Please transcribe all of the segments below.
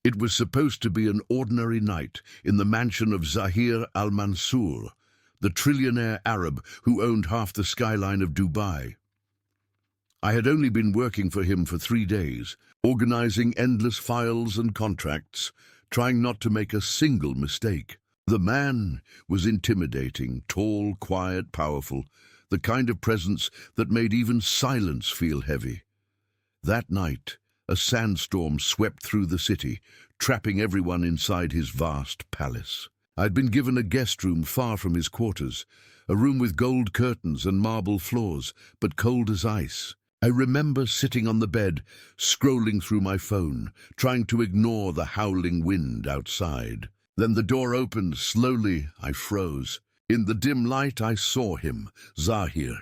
It was supposed to be an ordinary night in the mansion of Zahir al-Mansour, the trillionaire Arab who owned half the skyline of Dubai. I had only been working for him for 3 days, organizing endless files and contracts, trying not to make a single mistake. The man was intimidating, tall, quiet, powerful, the kind of presence that made even silence feel heavy. That night, a sandstorm swept through the city, trapping everyone inside his vast palace. I'd been given a guest room far from his quarters, a room with gold curtains and marble floors, but cold as ice. I remember sitting on the bed, scrolling through my phone, trying to ignore the howling wind outside. Then the door opened. Slowly, I froze. In the dim light, I saw him, Zahir.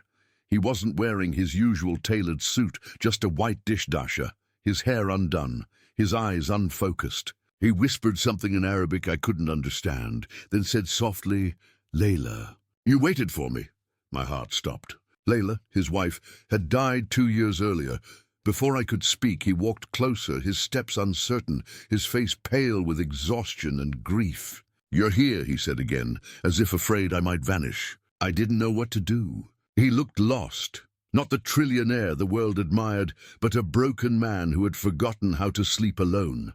He wasn't wearing his usual tailored suit, just a white dishdasher, his hair undone, his eyes unfocused. He whispered something in Arabic I couldn't understand, then said softly, "Layla." "You waited for me." My heart stopped. Layla, his wife, had died 2 years earlier. Before I could speak, he walked closer, his steps uncertain, his face pale with exhaustion and grief. "You're here," he said again, as if afraid I might vanish. I didn't know what to do. He looked lost. Not the trillionaire the world admired, but a broken man who had forgotten how to sleep alone.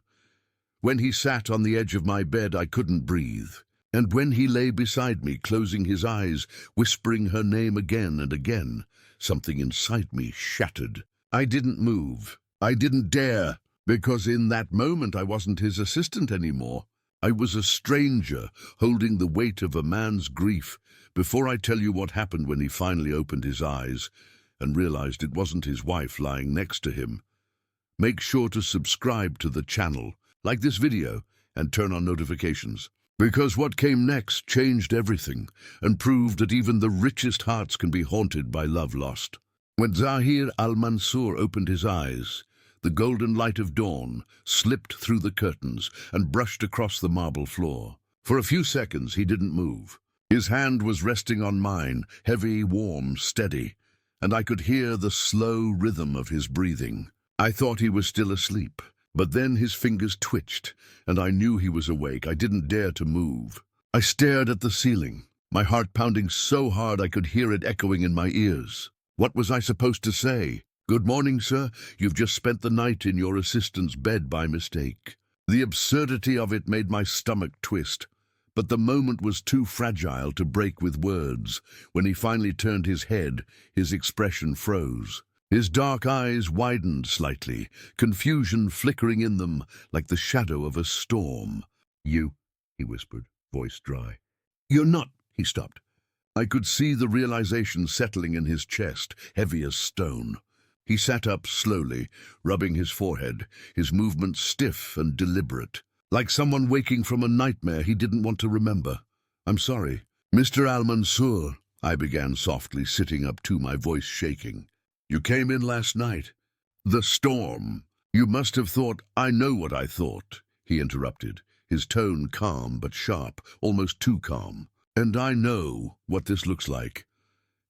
When he sat on the edge of my bed, I couldn't breathe. And when he lay beside me, closing his eyes, whispering her name again and again, something inside me shattered. I didn't move. I didn't dare, because in that moment I wasn't his assistant anymore. I was a stranger, holding the weight of a man's grief. Before I tell you what happened when he finally opened his eyes and realized it wasn't his wife lying next to him, make sure to subscribe to the channel, like this video, and turn on notifications. Because what came next changed everything and proved that even the richest hearts can be haunted by love lost. When Zahir al-Mansour opened his eyes, the golden light of dawn slipped through the curtains and brushed across the marble floor. For a few seconds he didn't move. His hand was resting on mine, heavy, warm, steady, and I could hear the slow rhythm of his breathing. I thought he was still asleep, but then his fingers twitched, and I knew he was awake. I didn't dare to move. I stared at the ceiling, my heart pounding so hard I could hear it echoing in my ears. What was I supposed to say? "Good morning, sir. You've just spent the night in your assistant's bed by mistake." The absurdity of it made my stomach twist, but the moment was too fragile to break with words. When he finally turned his head, his expression froze. His dark eyes widened slightly, confusion flickering in them like the shadow of a storm. "You," he whispered, voice dry. "You're not," he stopped. I could see the realization settling in his chest, heavy as stone. He sat up slowly, rubbing his forehead, his movements stiff and deliberate, like someone waking from a nightmare he didn't want to remember. "I'm sorry." "Mr. Al-Mansour," I began softly, sitting up too, my voice shaking. "You came in last night. The storm. You must have thought I know what I thought," he interrupted, his tone calm but sharp, almost too calm. "And I know what this looks like."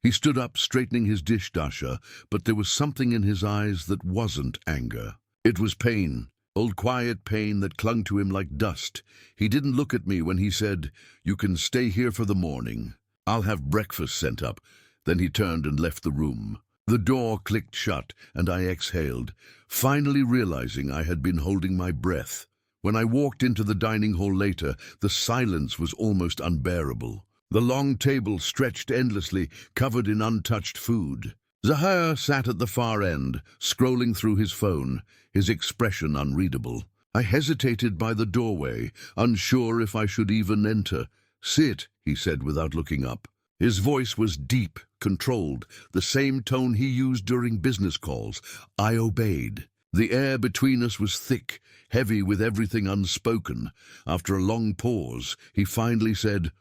He stood up, straightening his dishdasher, but there was something in his eyes that wasn't anger. It was pain, old quiet pain that clung to him like dust. He didn't look at me when he said, "You can stay here for the morning. I'll have breakfast sent up." Then he turned and left the room. The door clicked shut, and I exhaled, finally realizing I had been holding my breath. When I walked into the dining hall later, the silence was almost unbearable. The long table stretched endlessly, covered in untouched food. Zahir sat at the far end, scrolling through his phone, his expression unreadable. I hesitated by the doorway, unsure if I should even enter. "Sit," he said without looking up. His voice was deep, controlled, the same tone he used during business calls. I obeyed. The air between us was thick, heavy with everything unspoken. After a long pause, he finally said,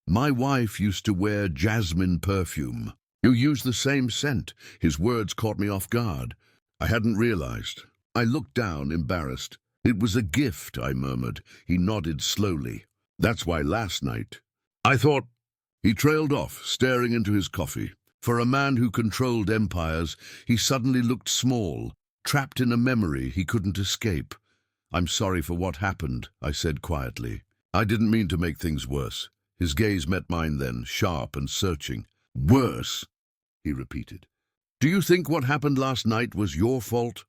"My wife used to wear jasmine perfume. You use the same scent." His words caught me off guard. I hadn't realized. I looked down, embarrassed. "It was a gift," I murmured. He nodded slowly. "That's why last night I thought—" He trailed off, staring into his coffee. For a man who controlled empires, he suddenly looked small, trapped in a memory he couldn't escape. "I'm sorry for what happened," I said quietly. "I didn't mean to make things worse." His gaze met mine then, sharp and searching. "Worse?" he repeated. "Do you think what happened last night was your fault?"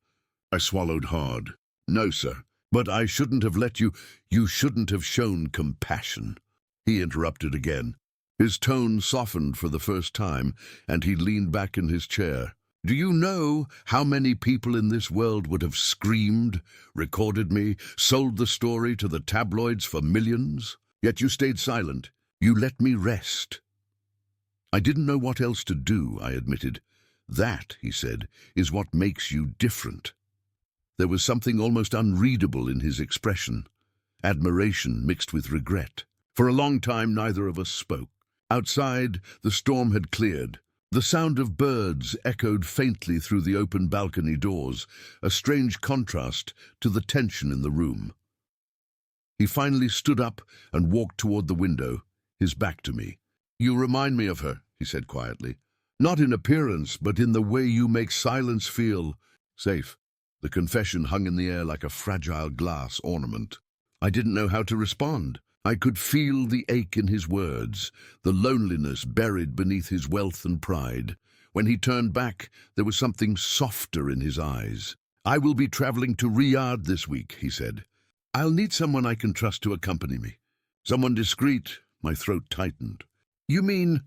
I swallowed hard. "No, sir. But I shouldn't have let you. You shouldn't have shown compassion." He interrupted again. His tone softened for the first time, and he leaned back in his chair. "Do you know how many people in this world would have screamed, recorded me, sold the story to the tabloids for millions? Yet you stayed silent. You let me rest." "I didn't know what else to do," I admitted. "That," he said, "is what makes you different." There was something almost unreadable in his expression, admiration mixed with regret. For a long time neither of us spoke. Outside, the storm had cleared. The sound of birds echoed faintly through the open balcony doors, a strange contrast to the tension in the room. He finally stood up and walked toward the window, his back to me. "You remind me of her," he said quietly. "Not in appearance, but in the way you make silence feel safe." The confession hung in the air like a fragile glass ornament. I didn't know how to respond. I could feel the ache in his words, the loneliness buried beneath his wealth and pride. When he turned back, there was something softer in his eyes. "I will be traveling to Riyadh this week," he said. "I'll need someone I can trust to accompany me. Someone discreet." My throat tightened. "You mean—"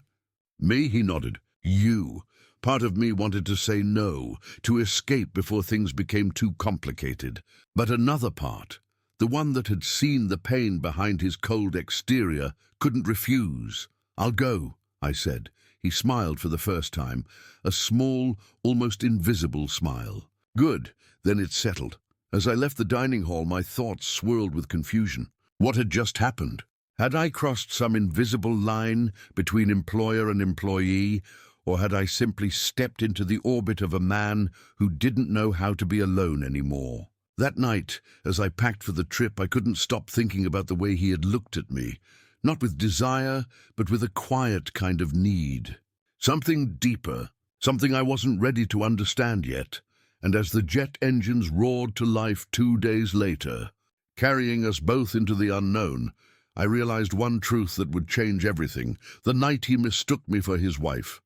"Me?" he nodded. "You." Part of me wanted to say no, to escape before things became too complicated. But another part, the one that had seen the pain behind his cold exterior, couldn't refuse. "I'll go," I said. He smiled for the first time, a small, almost invisible smile. "Good, then it's settled." As I left the dining hall, my thoughts swirled with confusion. What had just happened? Had I crossed some invisible line between employer and employee, or had I simply stepped into the orbit of a man who didn't know how to be alone anymore? That night, as I packed for the trip, I couldn't stop thinking about the way he had looked at me, not with desire, but with a quiet kind of need. Something deeper, something I wasn't ready to understand yet. And as the jet engines roared to life 2 days later, carrying us both into the unknown, I realized one truth that would change everything. The night he mistook me for his wife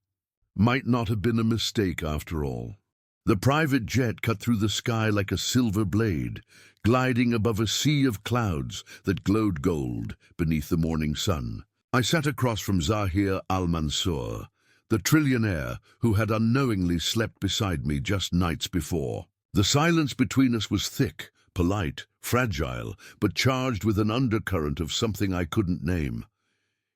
might not have been a mistake after all. The private jet cut through the sky like a silver blade, gliding above a sea of clouds that glowed gold beneath the morning sun. I sat across from Zahir al-Mansour, the trillionaire who had unknowingly slept beside me just nights before. The silence between us was thick, polite, fragile, but charged with an undercurrent of something I couldn't name.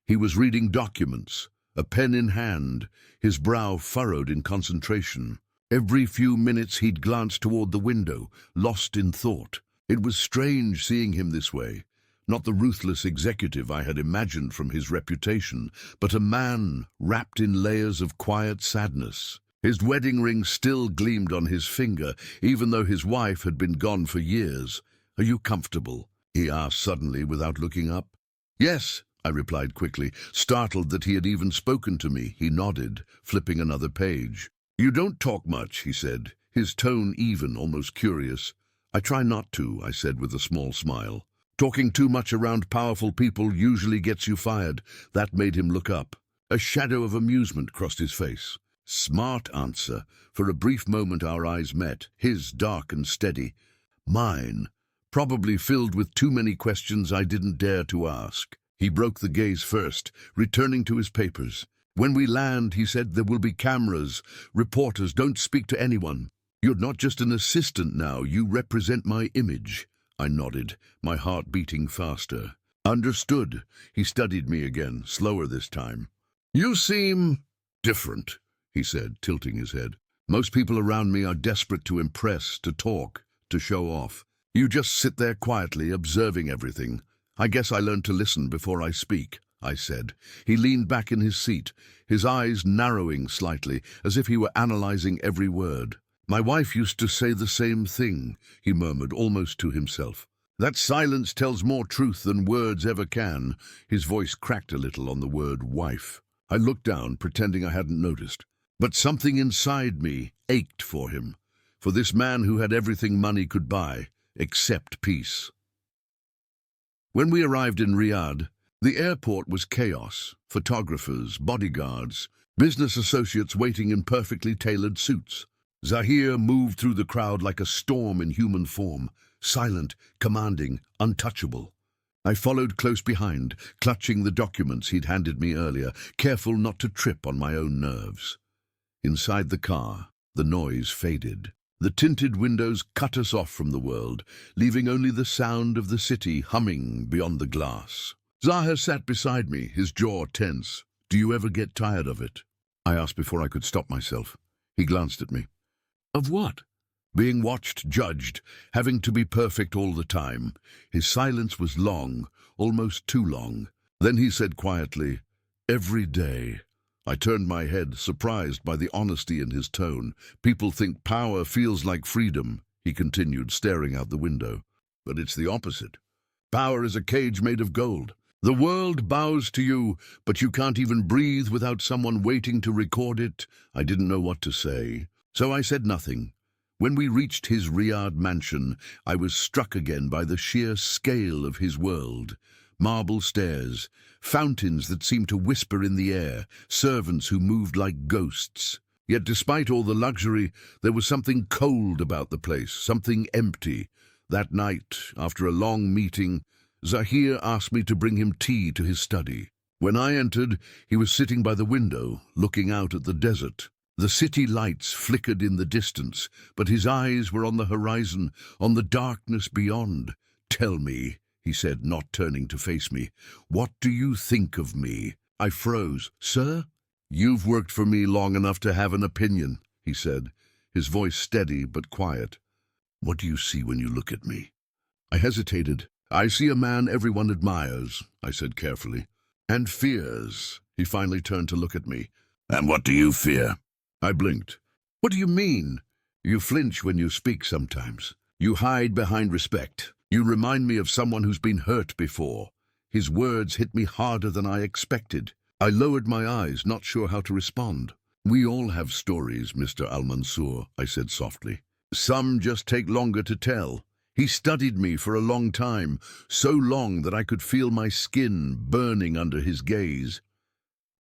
He was reading documents, a pen in hand, his brow furrowed in concentration. Every few minutes he'd glance toward the window, lost in thought. It was strange seeing him this way. Not the ruthless executive I had imagined from his reputation, but a man wrapped in layers of quiet sadness. His wedding ring still gleamed on his finger, even though his wife had been gone for years. "Are you comfortable?" he asked suddenly without looking up. "Yes," I replied quickly, startled that he had even spoken to me. He nodded, flipping another page. "You don't talk much," he said, his tone even, almost curious. "I try not to," I said with a small smile. "Talking too much around powerful people usually gets you fired." That made him look up. A shadow of amusement crossed his face. Smart answer. For a brief moment our eyes met, his dark and steady, mine probably filled with too many questions I didn't dare to ask. He broke the gaze first, returning to his papers. "When we land," he said, "there will be cameras, reporters. Don't speak to anyone. You're not just an assistant now, you represent my image." I nodded, my heart beating faster. "Understood." He studied me again, slower this time. "You seem different," he said, tilting his head. "Most people around me are desperate to impress, to talk, to show off. You just sit there quietly, observing everything. I guess I learned to listen before I speak," I said. He leaned back in his seat, his eyes narrowing slightly, as if he were analyzing every word. "My wife used to say the same thing," he murmured, almost to himself. "That silence tells more truth than words ever can." His voice cracked a little on the word wife. I looked down, pretending I hadn't noticed. But something inside me ached for him, for this man who had everything money could buy, except peace. When we arrived in Riyadh, the airport was chaos. Photographers, bodyguards, business associates waiting in perfectly tailored suits. Zahir moved through the crowd like a storm in human form, silent, commanding, untouchable. I followed close behind, clutching the documents he'd handed me earlier, careful not to trip on my own nerves. Inside the car, the noise faded. The tinted windows cut us off from the world, leaving only the sound of the city humming beyond the glass. Zahir sat beside me, his jaw tense. "Do you ever get tired of it?" I asked before I could stop myself. He glanced at me. "Of what?" "Being watched, judged, having to be perfect all the time." His silence was long, almost too long. Then he said quietly, "Every day." I turned my head, surprised by the honesty in his tone. "People think power feels like freedom," he continued, staring out the window. "But it's the opposite. Power is a cage made of gold. The world bows to you, but you can't even breathe without someone waiting to record it." I didn't know what to say, so I said nothing. When we reached his Riyadh mansion, I was struck again by the sheer scale of his world. Marble stairs, fountains that seemed to whisper in the air, servants who moved like ghosts. Yet despite all the luxury, there was something cold about the place, something empty. That night, after a long meeting, Zahir asked me to bring him tea to his study. When I entered, he was sitting by the window, looking out at the desert. The city lights flickered in the distance, but his eyes were on the horizon, on the darkness beyond. "Tell me," he said, not turning to face me, "what do you think of me?" I froze. "Sir?" "You've worked for me long enough to have an opinion," he said, his voice steady but quiet. "What do you see when you look at me?" I hesitated. "I see a man everyone admires," I said carefully. "And fears." He finally turned to look at me. "And what do you fear?" I blinked. "What do you mean?" "You flinch when you speak sometimes. You hide behind respect. You remind me of someone who's been hurt before." His words hit me harder than I expected. I lowered my eyes, not sure how to respond. "We all have stories, Mr. Al-Mansour," I said softly. "Some just take longer to tell. He studied me for a long time, so long that I could feel my skin burning under his gaze."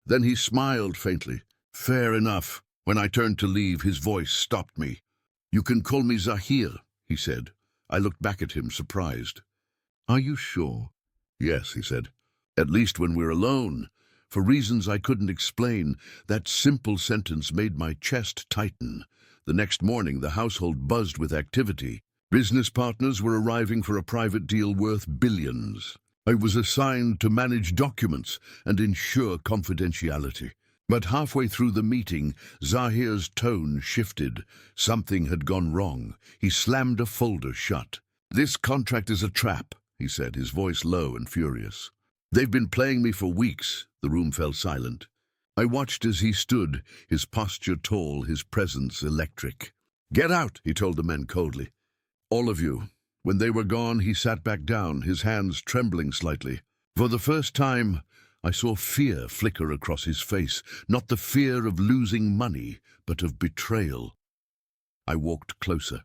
Then he smiled faintly. "Fair enough." When I turned to leave, his voice stopped me. "You can call me Zahir," he said. I looked back at him, surprised. "Are you sure?" "Yes," he said. "At least when we're alone." For reasons I couldn't explain, that simple sentence made my chest tighten. The next morning, the household buzzed with activity. Business partners were arriving for a private deal worth billions. I was assigned to manage documents and ensure confidentiality. But halfway through the meeting, Zahir's tone shifted. Something had gone wrong. He slammed a folder shut. "This contract is a trap," he said, his voice low and furious. "They've been playing me for weeks." The room fell silent. I watched as he stood, his posture tall, his presence electric. "Get out," he told the men coldly. "All of you." When they were gone, he sat back down, his hands trembling slightly. For the first time, I saw fear flicker across his face, not the fear of losing money, but of betrayal. I walked closer,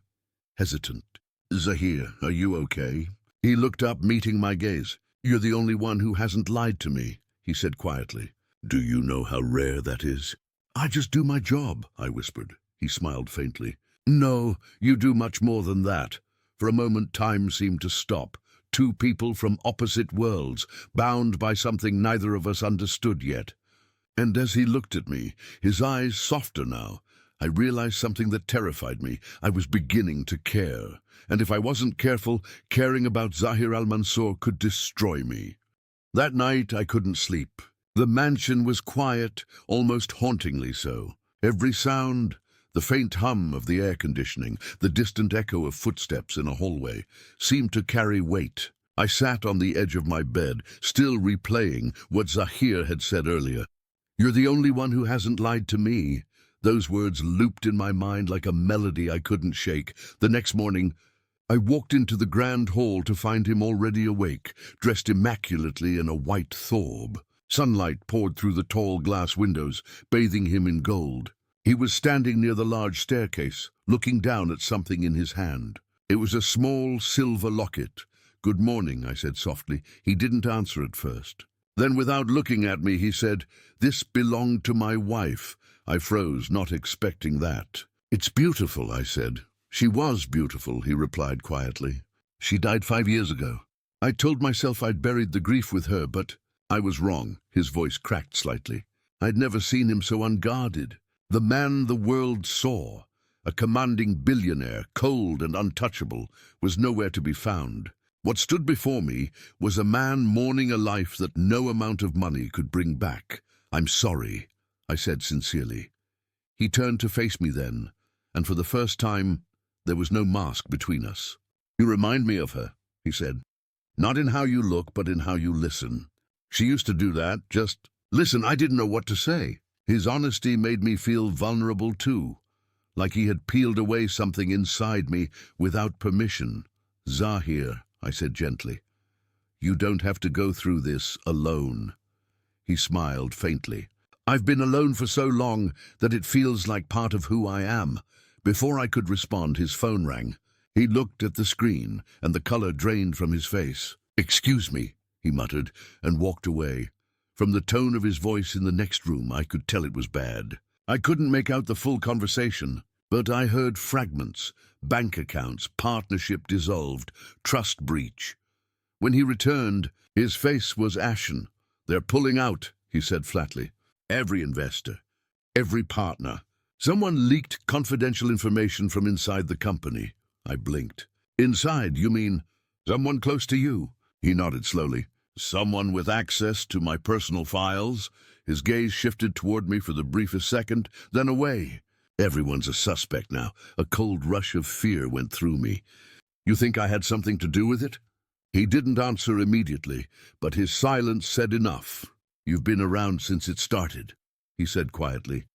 hesitant. "Zahir, are you okay?" He looked up, meeting my gaze. "You're the only one who hasn't lied to me," he said quietly. "Do you know how rare that is?" "I just do my job," I whispered. He smiled faintly. "No, you do much more than that." For a moment, time seemed to stop. Two people from opposite worlds, bound by something neither of us understood yet. And as he looked at me, his eyes softer now, I realized something that terrified me. I was beginning to care. And if I wasn't careful, caring about Zahir al-Mansour could destroy me. That night I couldn't sleep. The mansion was quiet, almost hauntingly so. Every sound, the faint hum of the air conditioning, the distant echo of footsteps in a hallway, seemed to carry weight. I sat on the edge of my bed, still replaying what Zahir had said earlier. "You're the only one who hasn't lied to me." Those words looped in my mind like a melody I couldn't shake. The next morning, I walked into the grand hall to find him already awake, dressed immaculately in a white thorb. Sunlight poured through the tall glass windows, bathing him in gold. He was standing near the large staircase, looking down at something in his hand. It was a small silver locket. "Good morning," I said softly. He didn't answer at first. Then, without looking at me, he said, "This belonged to my wife." I froze, not expecting that. "It's beautiful," I said. "She was beautiful," he replied quietly. "She died 5 years ago." I told myself I'd buried the grief with her, but I was wrong. His voice cracked slightly. I'd never seen him so unguarded. The man the world saw, a commanding billionaire, cold and untouchable, was nowhere to be found. What stood before me was a man mourning a life that no amount of money could bring back. "I'm sorry," I said sincerely. He turned to face me then, and for the first time, there was no mask between us. "You remind me of her," he said. "Not in how you look, but in how you listen. She used to do that, just listen." I didn't know what to say. His honesty made me feel vulnerable too, like he had peeled away something inside me without permission. "Zahir," I said gently, "you don't have to go through this alone." He smiled faintly. "I've been alone for so long that it feels like part of who I am." Before I could respond, his phone rang. He looked at the screen, and the color drained from his face. "Excuse me," he muttered, and walked away. From the tone of his voice in the next room, I could tell it was bad. I couldn't make out the full conversation, but I heard fragments: bank accounts, partnership dissolved, trust breach. When he returned, his face was ashen. "They're pulling out," he said flatly. "Every investor, every partner. Someone leaked confidential information from inside the company." I blinked. "Inside, you mean someone close to you?" He nodded slowly. "Someone with access to my personal files?" His gaze shifted toward me for the briefest second, then away. "Everyone's a suspect now." A cold rush of fear went through me. "You think I had something to do with it?" He didn't answer immediately, but his silence said enough. "You've been around since it started," he said quietly.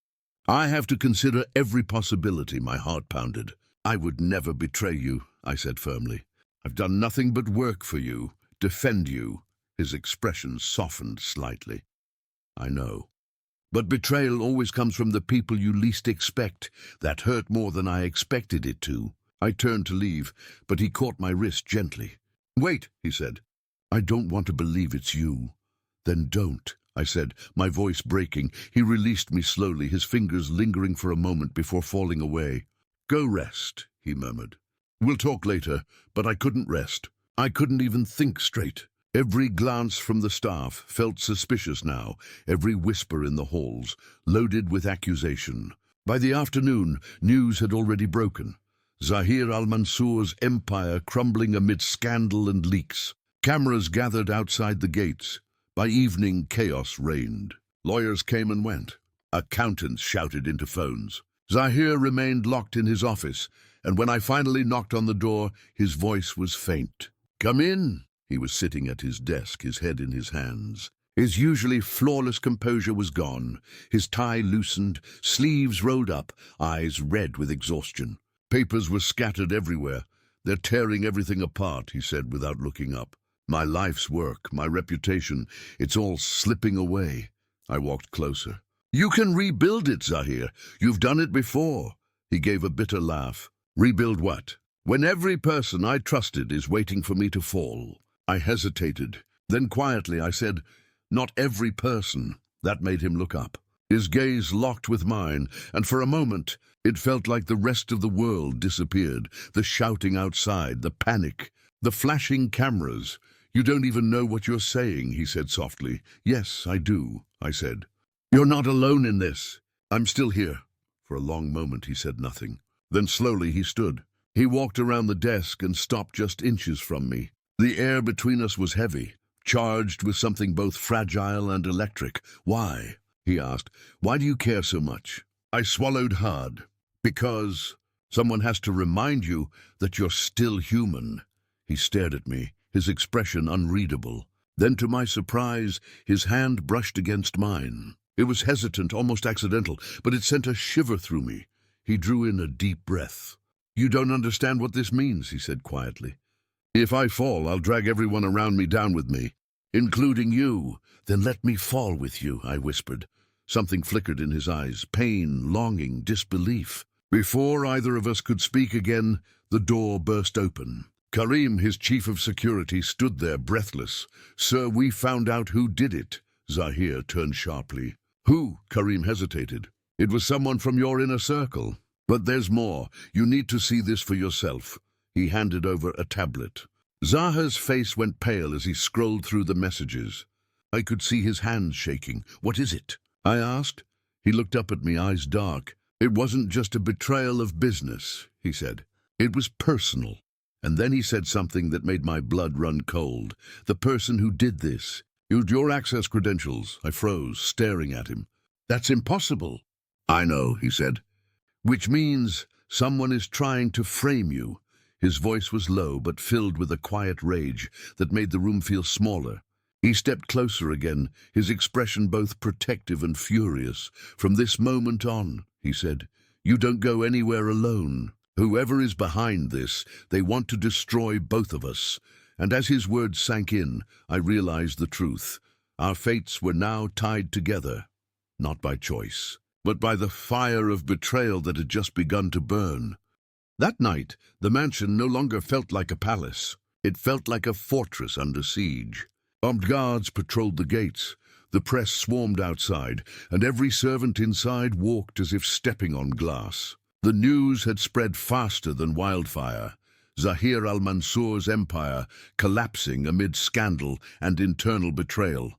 "I have to consider every possibility." My heart pounded. "I would never betray you," I said firmly. "I've done nothing but work for you, defend you." His expression softened slightly. "I know. But betrayal always comes from the people you least expect. That hurt more than I expected it to." I turned to leave, but he caught my wrist gently. "Wait," he said. "I don't want to believe it's you." "Then don't," I said, my voice breaking. He released me slowly, his fingers lingering for a moment before falling away. "Go rest," he murmured. "We'll talk later." But I couldn't rest. I couldn't even think straight. Every glance from the staff felt suspicious now, every whisper in the halls, loaded with accusation. By the afternoon, news had already broken. Zahir al-Mansour's empire crumbling amid scandal and leaks. Cameras gathered outside the gates. By evening, chaos reigned. Lawyers came and went. Accountants shouted into phones. Zahir remained locked in his office, and when I finally knocked on the door, his voice was faint. "Come in." He was sitting at his desk, his head in his hands. His usually flawless composure was gone. His tie loosened, sleeves rolled up, eyes red with exhaustion. Papers were scattered everywhere. "They're tearing everything apart," he said without looking up. "My life's work, my reputation, it's all slipping away." I walked closer. "You can rebuild it, Zahir. You've done it before." He gave a bitter laugh. "Rebuild what? When every person I trusted is waiting for me to fall." I hesitated. Then quietly I said, "Not every person." That made him look up. His gaze locked with mine, and for a moment it felt like the rest of the world disappeared. The shouting outside, the panic, the flashing cameras. "You don't even know what you're saying," he said softly. "Yes, I do," I said. "You're not alone in this." "I'm still here." For a long moment he said nothing. Then slowly he stood. He walked around the desk and stopped just inches from me. The air between us was heavy, charged with something both fragile and electric. "Why?" he asked. "Why do you care so much?" I swallowed hard. "Because someone has to remind you that you're still human." He stared at me, his expression unreadable. Then, to my surprise, his hand brushed against mine. It was hesitant, almost accidental, but it sent a shiver through me. He drew in a deep breath. "You don't understand what this means," he said quietly. "If I fall, I'll drag everyone around me down with me, including you." "Then let me fall with you," I whispered. Something flickered in his eyes, pain, longing, disbelief. Before either of us could speak again, the door burst open. Karim, his chief of security, stood there breathless. "Sir, we found out who did it." Zahir turned sharply. "Who?" Karim hesitated. "It was someone from your inner circle. But there's more. You need to see this for yourself." He handed over a tablet. Zahir's face went pale as he scrolled through the messages. I could see his hands shaking. "What is it?" I asked. He looked up at me, eyes dark. "It wasn't just a betrayal of business," he said. "It was personal." And then he said something that made my blood run cold. "The person who did this used your access credentials." I froze, staring at him. "That's impossible." "I know," he said. "Which means someone is trying to frame you." His voice was low but filled with a quiet rage that made the room feel smaller. He stepped closer again, his expression both protective and furious. "From this moment on," he said, "you don't go anywhere alone. Whoever is behind this, they want to destroy both of us." And as his words sank in, I realized the truth. Our fates were now tied together, not by choice, but by the fire of betrayal that had just begun to burn. That night, the mansion no longer felt like a palace. It felt like a fortress under siege. Armed guards patrolled the gates. The press swarmed outside, and every servant inside walked as if stepping on glass. The news had spread faster than wildfire. Zahir al-Mansur's empire collapsing amid scandal and internal betrayal.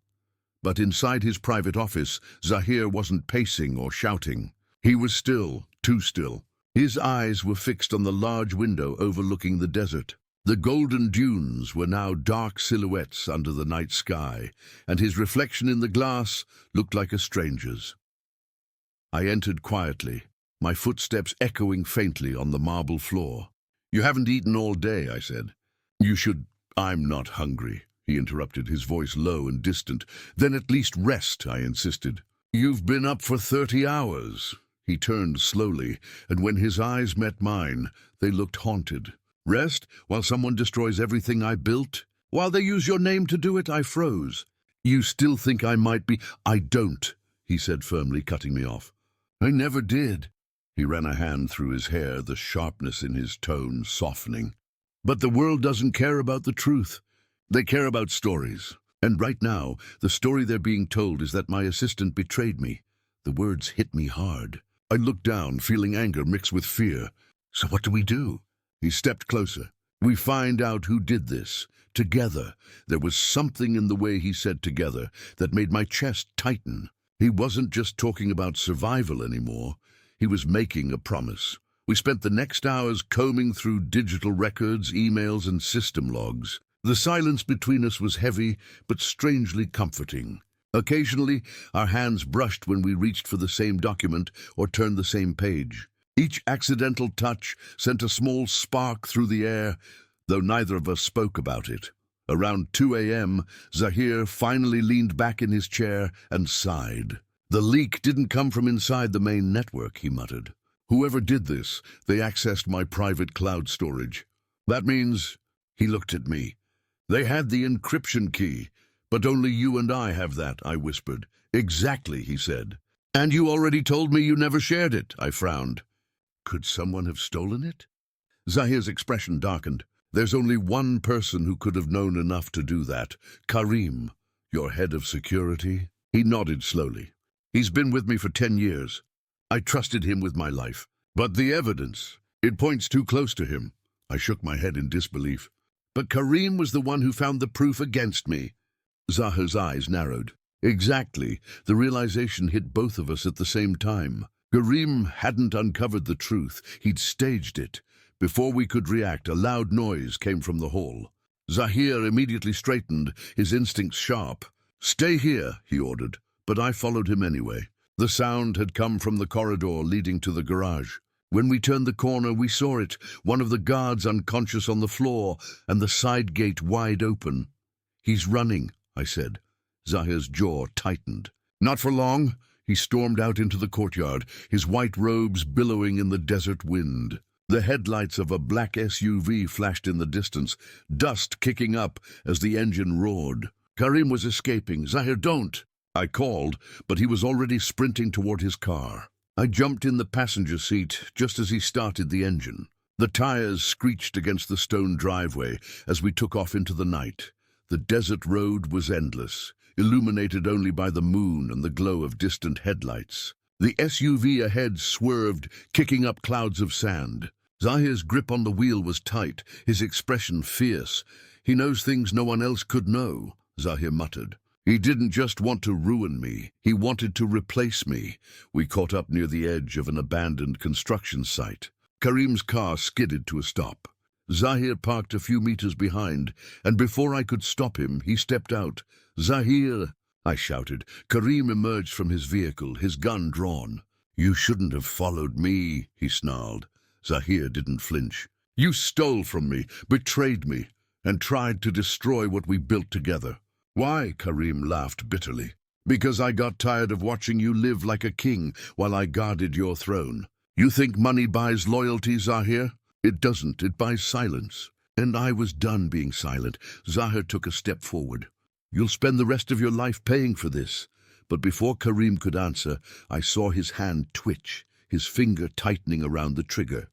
But inside his private office, Zahir wasn't pacing or shouting. He was still, too still. His eyes were fixed on the large window overlooking the desert. The golden dunes were now dark silhouettes under the night sky, and his reflection in the glass looked like a stranger's. I entered quietly, my footsteps echoing faintly on the marble floor. "You haven't eaten all day," I said. "You should—" "I'm not hungry," he interrupted, his voice low and distant. "Then at least rest," I insisted. "You've been up for 30 hours." He turned slowly, and when his eyes met mine, they looked haunted. "Rest while someone destroys everything I built? While they use your name to do it?" I froze. "You still think I might be—" "I don't," he said firmly, cutting me off. "I never did." He ran a hand through his hair, the sharpness in his tone softening. "But the world doesn't care about the truth. They care about stories. And right now, the story they're being told is that my assistant betrayed me." The words hit me hard. I looked down, feeling anger mixed with fear. "So what do we do?" He stepped closer. "We find out who did this. Together." There was something in the way he said "together" that made my chest tighten. He wasn't just talking about survival anymore. He was making a promise. We spent the next hours combing through digital records, emails, and system logs. The silence between us was heavy, but strangely comforting. Occasionally, our hands brushed when we reached for the same document or turned the same page. Each accidental touch sent a small spark through the air, though neither of us spoke about it. Around 2 a.m., Zahir finally leaned back in his chair and sighed. "The leak didn't come from inside the main network," he muttered. "Whoever did this, they accessed my private cloud storage. That means—" He looked at me. "They had the encryption key, but only you and I have that," I whispered. "Exactly," he said. "And you already told me you never shared it," I frowned. Could someone have stolen it? Zahir's expression darkened. "There's only one person who could have known enough to do that. Karim, your head of security." He nodded slowly. "He's been with me for 10 years. I trusted him with my life. But the evidence, it points too close to him." I shook my head in disbelief. "But Karim was the one who found the proof against me." Zahir's eyes narrowed. Exactly. The realization hit both of us at the same time. Karim hadn't uncovered the truth. He'd staged it. Before we could react, a loud noise came from the hall. Zahir immediately straightened, his instincts sharp. "Stay here," he ordered, but I followed him anyway. The sound had come from the corridor leading to the garage. When we turned the corner, we saw it, one of the guards unconscious on the floor and the side gate wide open. "He's running," I said. Zahir's jaw tightened. "Not for long." He stormed out into the courtyard, his white robes billowing in the desert wind. The headlights of a black SUV flashed in the distance, dust kicking up as the engine roared. Karim was escaping. "Zahir, don't!" I called, but he was already sprinting toward his car. I jumped in the passenger seat just as he started the engine. The tires screeched against the stone driveway as we took off into the night. The desert road was endless, illuminated only by the moon and the glow of distant headlights. The SUV ahead swerved, kicking up clouds of sand. Zahir's grip on the wheel was tight, his expression fierce. "He knows things no one else could know," Zahir muttered. "He didn't just want to ruin me, he wanted to replace me." We caught up near the edge of an abandoned construction site. Karim's car skidded to a stop. Zahir parked a few meters behind, and before I could stop him, he stepped out. "Zahir!" I shouted. Karim emerged from his vehicle, his gun drawn. "You shouldn't have followed me," he snarled. Zahir didn't flinch. "You stole from me, betrayed me, and tried to destroy what we built together." "Why?" Karim laughed bitterly. "Because I got tired of watching you live like a king while I guarded your throne. You think money buys loyalty, Zahir? It doesn't, it buys silence." And I was done being silent. Zahir took a step forward. "You'll spend the rest of your life paying for this." But before Karim could answer, I saw his hand twitch, his finger tightening around the trigger.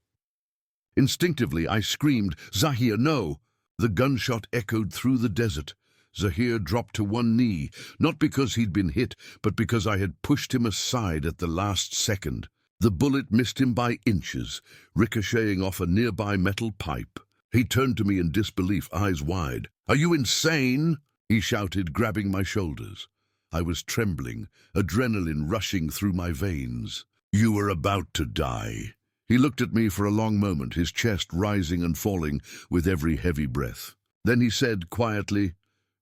Instinctively, I screamed, "Zahir, no!" The gunshot echoed through the desert. Zahir dropped to one knee, not because he'd been hit, but because I had pushed him aside at the last second. The bullet missed him by inches, ricocheting off a nearby metal pipe. He turned to me in disbelief, eyes wide. "Are you insane?" he shouted, grabbing my shoulders. I was trembling, adrenaline rushing through my veins. "You were about to die." He looked at me for a long moment, his chest rising and falling with every heavy breath. Then he said quietly,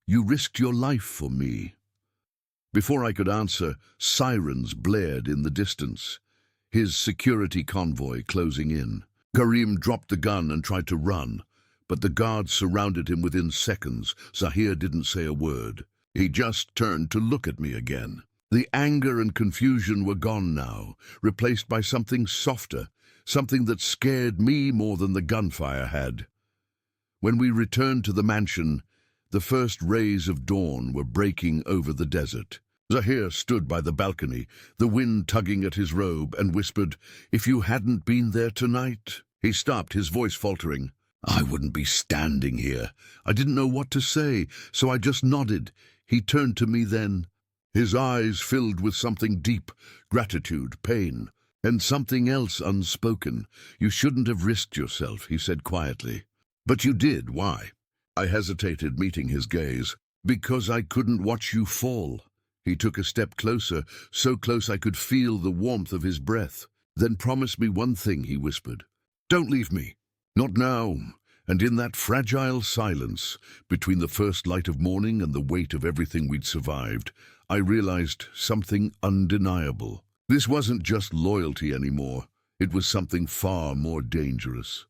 "You risked your life for me." Before I could answer, sirens blared in the distance. His security convoy closing in. Karim dropped the gun and tried to run, but the guards surrounded him within seconds. Zahir didn't say a word. He just turned to look at me again. The anger and confusion were gone now, replaced by something softer, something that scared me more than the gunfire had. When we returned to the mansion, the first rays of dawn were breaking over the desert. Zahir stood by the balcony, the wind tugging at his robe, and whispered, "If you hadn't been there tonight." He stopped, his voice faltering. "I wouldn't be standing here." I didn't know what to say, so I just nodded. He turned to me then, his eyes filled with something deep, gratitude, pain, and something else unspoken. "You shouldn't have risked yourself," he said quietly. "But you did. Why?" I hesitated, meeting his gaze. "Because I couldn't watch you fall." He took a step closer, so close I could feel the warmth of his breath. "Then promise me one thing," he whispered. "Don't leave me. Not now." And in that fragile silence, between the first light of morning and the weight of everything we'd survived, I realized something undeniable. This wasn't just loyalty anymore. It was something far more dangerous.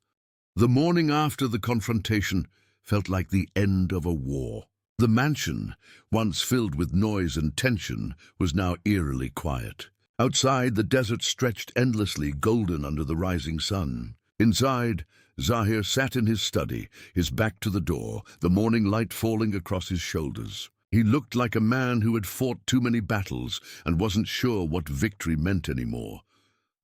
The morning after the confrontation felt like the end of a war. The mansion, once filled with noise and tension, was now eerily quiet. Outside, the desert stretched endlessly, golden under the rising sun. Inside, Zahir sat in his study, his back to the door, the morning light falling across his shoulders. He looked like a man who had fought too many battles and wasn't sure what victory meant anymore.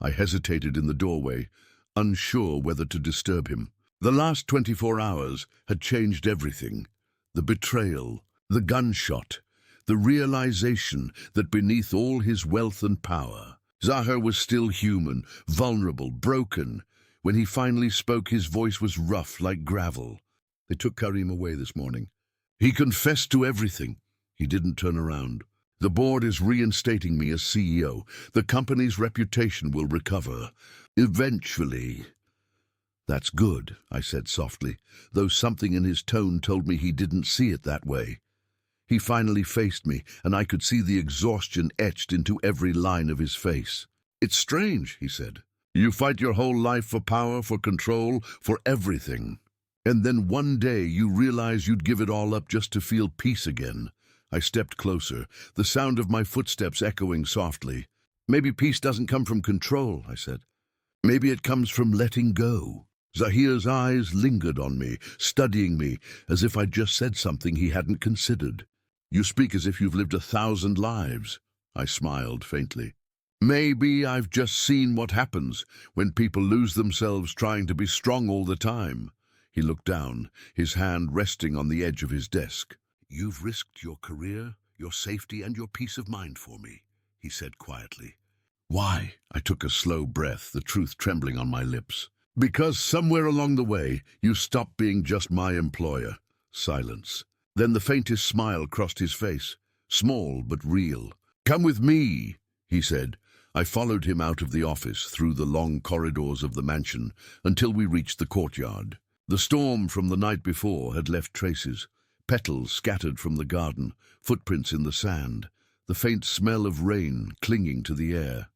I hesitated in the doorway, unsure whether to disturb him. The last 24 hours had changed everything. The betrayal, the gunshot, the realization that beneath all his wealth and power, Zahir was still human, vulnerable, broken. When he finally spoke, his voice was rough like gravel. "They took Karim away this morning. He confessed to everything." He didn't turn around. "The board is reinstating me as CEO. The company's reputation will recover. Eventually." "That's good," I said softly, though something in his tone told me he didn't see it that way. He finally faced me, and I could see the exhaustion etched into every line of his face. "It's strange," he said. "You fight your whole life for power, for control, for everything. And then one day you realize you'd give it all up just to feel peace again." I stepped closer, the sound of my footsteps echoing softly. "Maybe peace doesn't come from control," I said. "Maybe it comes from letting go." Zahir's eyes lingered on me, studying me, as if I'd just said something he hadn't considered. "You speak as if you've lived 1,000 lives." I smiled faintly. Maybe I've just seen what happens when people lose themselves trying to be strong all the time. He looked down, his hand resting on the edge of his desk. "You've risked your career, your safety, and your peace of mind for me," he said quietly. "Why?" I took a slow breath, the truth trembling on my lips. "Because somewhere along the way, you stopped being just my employer." Silence. Then the faintest smile crossed his face, small but real. "Come with me," he said. I followed him out of the office, through the long corridors of the mansion, until we reached the courtyard. The storm from the night before had left traces, petals scattered from the garden, footprints in the sand, the faint smell of rain clinging to the air.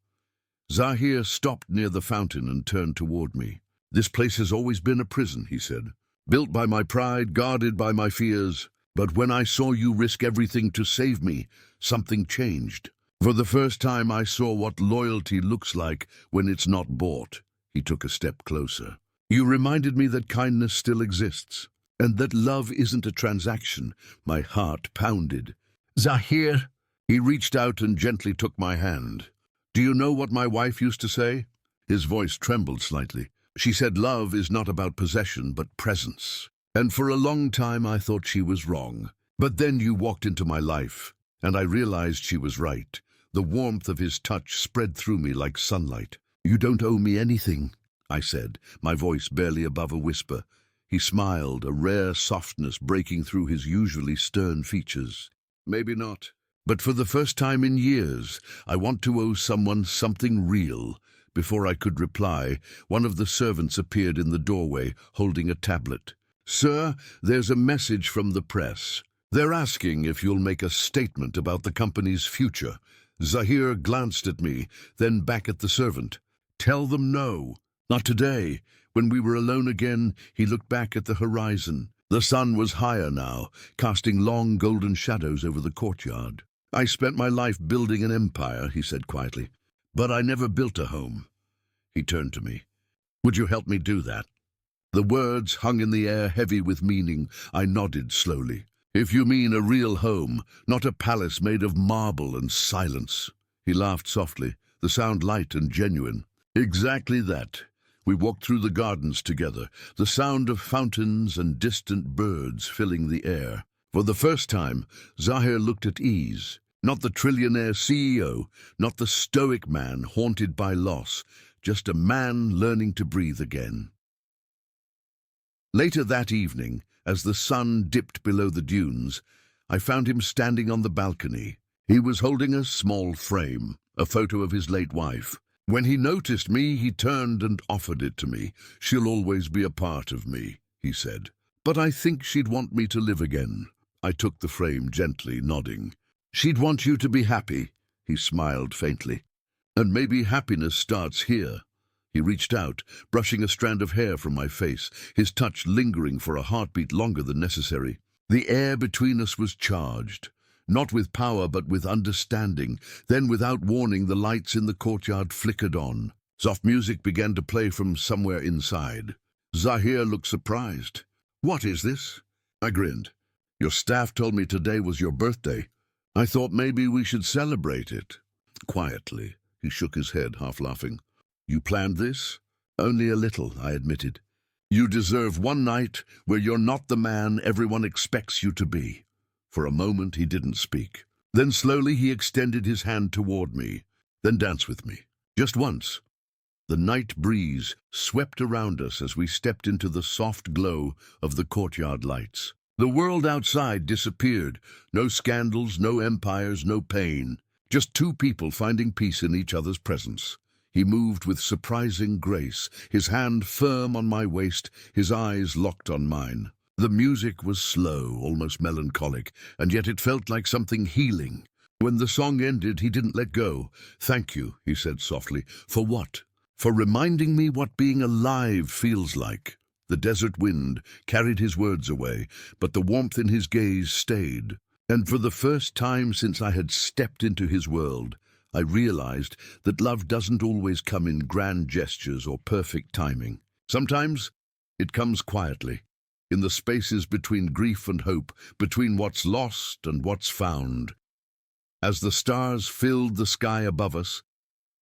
Zahir stopped near the fountain and turned toward me. "This place has always been a prison," he said. "Built by my pride, guarded by my fears. But when I saw you risk everything to save me, something changed. For the first time I saw what loyalty looks like when it's not bought." He took a step closer. "You reminded me that kindness still exists, and that love isn't a transaction." My heart pounded. "Zahir!" He reached out and gently took my hand. "Do you know what my wife used to say?" His voice trembled slightly. "She said love is not about possession, but presence. And for a long time I thought she was wrong. But then you walked into my life, and I realized she was right." The warmth of his touch spread through me like sunlight. "You don't owe me anything," I said, my voice barely above a whisper. He smiled, a rare softness breaking through his usually stern features. "Maybe not. But for the first time in years, I want to owe someone something real." Before I could reply, one of the servants appeared in the doorway, holding a tablet. "Sir, there's a message from the press. They're asking if you'll make a statement about the company's future." Zahir glanced at me, then back at the servant. "Tell them no. Not today." When we were alone again, he looked back at the horizon. The sun was higher now, casting long golden shadows over the courtyard. "I spent my life building an empire," he said quietly, "but I never built a home." He turned to me. "Would you help me do that?" The words hung in the air, heavy with meaning. I nodded slowly. "If you mean a real home, not a palace made of marble and silence." He laughed softly, the sound light and genuine. "Exactly that." We walked through the gardens together, the sound of fountains and distant birds filling the air. For the first time, Zahir looked at ease. Not the Trillionaire CEO, not the stoic man haunted by loss, just a man learning to breathe again. Later that evening, as the sun dipped below the dunes, I found him standing on the balcony. He was holding a small frame, a photo of his late wife. When he noticed me, he turned and offered it to me. "She'll always be a part of me," he said. "But I think she'd want me to live again." I took the frame gently, nodding. "She'd want you to be happy," he smiled faintly. "And maybe happiness starts here." He reached out, brushing a strand of hair from my face, his touch lingering for a heartbeat longer than necessary. The air between us was charged, not with power but with understanding. Then, without warning, the lights in the courtyard flickered on. Soft music began to play from somewhere inside. Zahir looked surprised. "What is this?" I grinned. "Your staff told me today was your birthday. I thought maybe we should celebrate it." Quietly, he shook his head, half laughing. "You planned this?" "Only a little," I admitted. "You deserve one night where you're not the man everyone expects you to be." For a moment he didn't speak. Then slowly he extended his hand toward me. "Then dance with me. Just once." The night breeze swept around us as we stepped into the soft glow of the courtyard lights. The world outside disappeared. No scandals, no empires, no pain. Just two people finding peace in each other's presence. He moved with surprising grace, his hand firm on my waist, his eyes locked on mine. The music was slow, almost melancholic, and yet it felt like something healing. When the song ended, he didn't let go. "Thank you," he said softly. "For what?" "For reminding me what being alive feels like." The desert wind carried his words away, but the warmth in his gaze stayed. And for the first time since I had stepped into his world, I realized that love doesn't always come in grand gestures or perfect timing. Sometimes it comes quietly, in the spaces between grief and hope, between what's lost and what's found. As the stars filled the sky above us,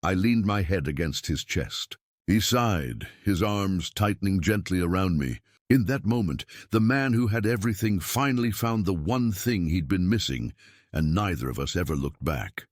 I leaned my head against his chest. He sighed, his arms tightening gently around me. In that moment, the man who had everything finally found the one thing he'd been missing, and neither of us ever looked back.